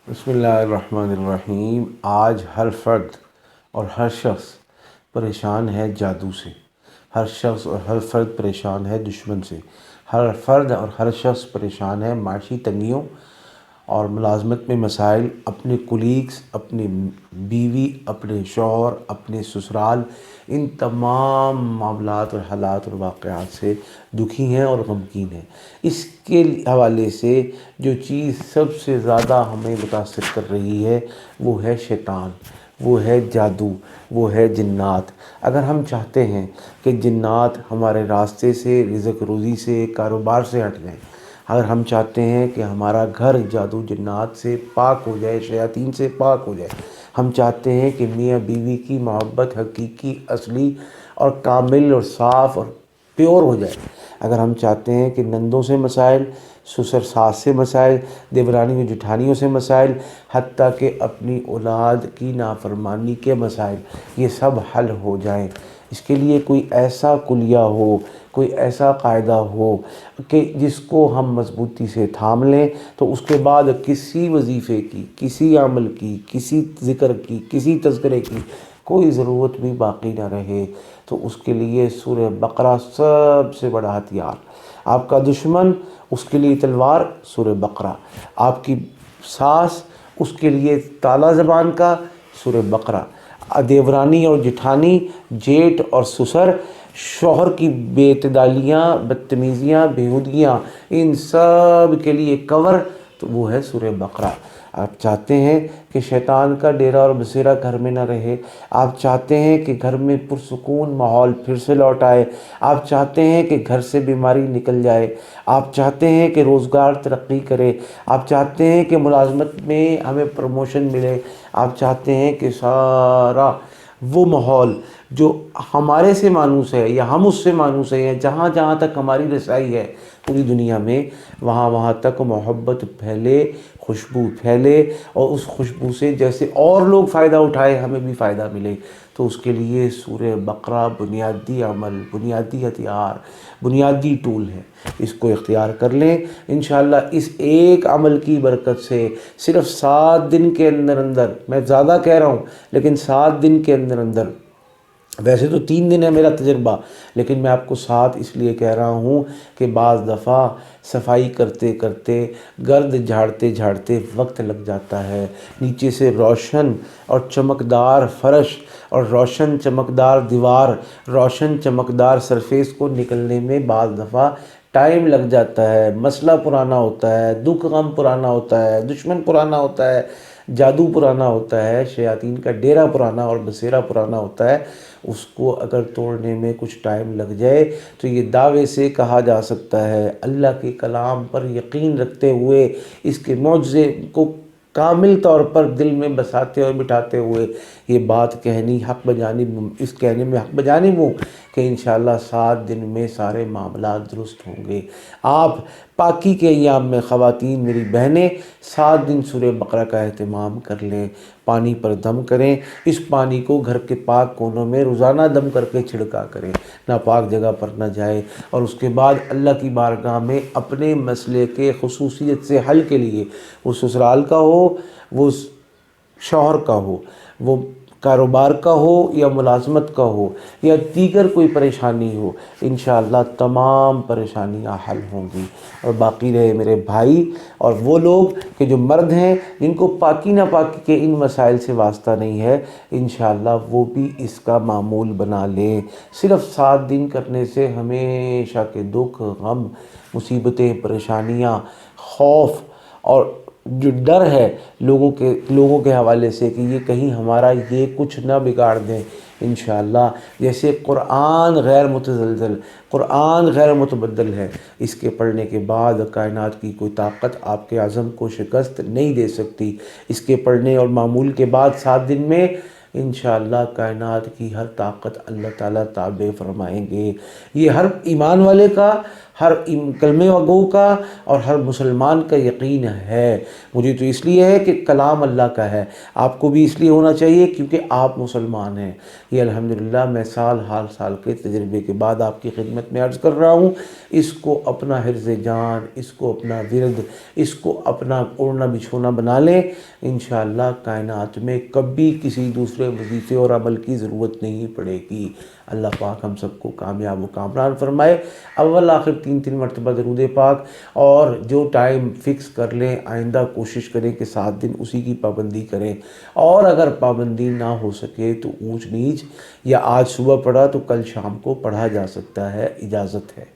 بسم اللہ الرحمن الرحیم۔ آج ہر فرد اور ہر شخص پریشان ہے جادو سے، ہر شخص اور ہر فرد پریشان ہے دشمن سے، ہر فرد اور ہر شخص پریشان ہے معاشی تنگیوں اور ملازمت میں مسائل، اپنے کولیگز، اپنی بیوی، اپنے شوہر، اپنے سسرال، ان تمام معاملات اور حالات اور واقعات سے دکھی ہیں اور غمگین ہیں۔ اس کے حوالے سے جو چیز سب سے زیادہ ہمیں متاثر کر رہی ہے وہ ہے شیطان، وہ ہے جادو، وہ ہے جنات۔ اگر ہم چاہتے ہیں کہ جنات ہمارے راستے سے، رزق روزی سے، کاروبار سے ہٹ جائیں، اگر ہم چاہتے ہیں کہ ہمارا گھر جادو جنات سے پاک ہو جائے، شیاطین سے پاک ہو جائے، ہم چاہتے ہیں کہ میاں بیوی کی محبت حقیقی، اصلی اور کامل اور صاف اور پیور ہو جائے، اگر ہم چاہتے ہیں کہ نندوں سے مسائل، سسر ساس سے مسائل، دیورانی و جٹھانیوں سے مسائل، حتیٰ کہ اپنی اولاد کی نافرمانی کے مسائل، یہ سب حل ہو جائیں، اس کے لیے کوئی ایسا کلیہ ہو، کوئی ایسا قاعدہ ہو کہ جس کو ہم مضبوطی سے تھام لیں، تو اس کے بعد کسی وظیفے کی، کسی عمل کی، کسی ذکر کی، کسی تذکرے کی کوئی ضرورت بھی باقی نہ رہے۔ تو اس کے لیے سورہ بقرہ سب سے بڑا ہتھیار۔ آپ کا دشمن، اس کے لیے تلوار سورہ بقرہ، آپ کی ساس، اس کے لیے تالا زبان کا سورہ بقرہ، دیورانی اور جٹھانی، جیٹھ اور سسر، شوہر کی بے اعتدالیاں، بدتمیزیاں، بیہودگیاں، ان سب کے لیے کور تو وہ ہے سورہ بقرہ۔ آپ چاہتے ہیں کہ شیطان کا ڈیرا اور بسیرا گھر میں نہ رہے، آپ چاہتے ہیں کہ گھر میں پرسکون ماحول پھر سے لوٹ آئے، آپ چاہتے ہیں کہ گھر سے بیماری نکل جائے، آپ چاہتے ہیں کہ روزگار ترقی کرے، آپ چاہتے ہیں کہ ملازمت میں ہمیں پروموشن ملے، آپ چاہتے ہیں کہ سارا وہ ماحول جو ہمارے سے مانوس ہے یا ہم اس سے مانوس ہیں، جہاں جہاں تک ہماری رسائی ہے پوری دنیا میں، وہاں وہاں تک محبت پھیلے، خوشبو پھیلے، اور اس خوشبو سے جیسے اور لوگ فائدہ اٹھائے ہمیں بھی فائدہ ملے۔ تو اس کے لیے سورہ بقرہ بنیادی عمل، بنیادی ہتھیار، بنیادی ٹول ہے، اس کو اختیار کر لیں۔ انشاءاللہ اس ایک عمل کی برکت سے صرف 7 دن کے اندر اندر، میں زیادہ کہہ رہا ہوں لیکن 7 دن کے اندر اندر، ویسے تو 3 دن ہے میرا تجربہ، لیکن میں آپ کو 7 اس لیے کہہ رہا ہوں کہ بعض دفعہ صفائی کرتے کرتے، گرد جھاڑتے جھاڑتے وقت لگ جاتا ہے، نیچے سے روشن اور چمکدار فرش اور روشن چمکدار دیوار، روشن چمکدار سرفیس کو نکلنے میں بعض دفعہ ٹائم لگ جاتا ہے، مسئلہ پرانا ہوتا ہے، دکھ غم پرانا ہوتا ہے، دشمن پرانا ہوتا ہے، جادو پرانا ہوتا ہے، شیاطین کا ڈیرا پرانا اور بسیرا پرانا ہوتا ہے۔ اس کو اگر توڑنے میں کچھ ٹائم لگ جائے تو یہ دعوے سے کہا جا سکتا ہے، اللہ کے کلام پر یقین رکھتے ہوئے، اس کے معجزے کو کامل طور پر دل میں بساتے اور بٹھاتے ہوئے یہ بات کہنی حق بجانب، اس کہنے میں حق بجانب ہوں کہ انشاءاللہ 7 دن میں سارے معاملات درست ہوں گے۔ آپ پاکی کے ایام میں خواتین میری بہنیں 7 دن سورہ بقرہ کا اہتمام کر لیں، پانی پر دم کریں، اس پانی کو گھر کے پاک کونوں میں روزانہ دم کر کے چھڑکا کریں، ناپاک جگہ پر نہ جائے، اور اس کے بعد اللہ کی بارگاہ میں اپنے مسئلے کے خصوصیت سے حل کے لیے، وہ سسرال کا ہو، وہ شوہر کا ہو، وہ کاروبار کا ہو یا ملازمت کا ہو یا دیگر کوئی پریشانی ہو، انشاءاللہ تمام پریشانیاں حل ہوں گی۔ اور باقی رہے میرے بھائی اور وہ لوگ کہ جو مرد ہیں جن کو پاکی ناپاکی کے ان مسائل سے واسطہ نہیں ہے، انشاءاللہ وہ بھی اس کا معمول بنا لیں۔ صرف 7 دن کرنے سے ہمیشہ کے دکھ، غم، مصیبتیں، پریشانیاں، خوف اور جو ڈر ہے لوگوں کے حوالے سے کہ یہ کہیں ہمارا یہ کچھ نہ بگاڑ دیں، انشاءاللہ جیسے قرآن غیر متزلزل، قرآن غیر متبدل ہے، اس کے پڑھنے کے بعد کائنات کی کوئی طاقت آپ کے عزم کو شکست نہیں دے سکتی۔ اس کے پڑھنے اور معمول کے بعد 7 دن میں انشاءاللہ کائنات کی ہر طاقت اللہ تعالیٰ تابع فرمائیں گے۔ یہ ہر ایمان والے کا، ہر کلمہ گو کا اور ہر مسلمان کا یقین ہے۔ مجھے تو اس لیے ہے کہ کلام اللہ کا ہے، آپ کو بھی اس لیے ہونا چاہیے کیونکہ آپ مسلمان ہیں۔ یہ الحمدللہ میں سال کے تجربے کے بعد آپ کی خدمت میں عرض کر رہا ہوں، اس کو اپنا حرز جان، اس کو اپنا ورد، اس کو اپنا اوڑھنا بچھونا بنا لیں۔ انشاءاللہ کائنات میں کبھی کسی دوسرے وظیفے اور عمل کی ضرورت نہیں پڑے گی۔ اللہ پاک ہم سب کو کامیاب و کامران فرمائے۔ اول آخر 3 مرتبہ درود پاک، اور جو ٹائم فکس کر لیں آئندہ کوشش کریں کہ 7 دن اسی کی پابندی کریں، اور اگر پابندی نہ ہو سکے تو اونچ نیچ یا آج صبح پڑھا تو کل شام کو پڑھا جا سکتا ہے، اجازت ہے۔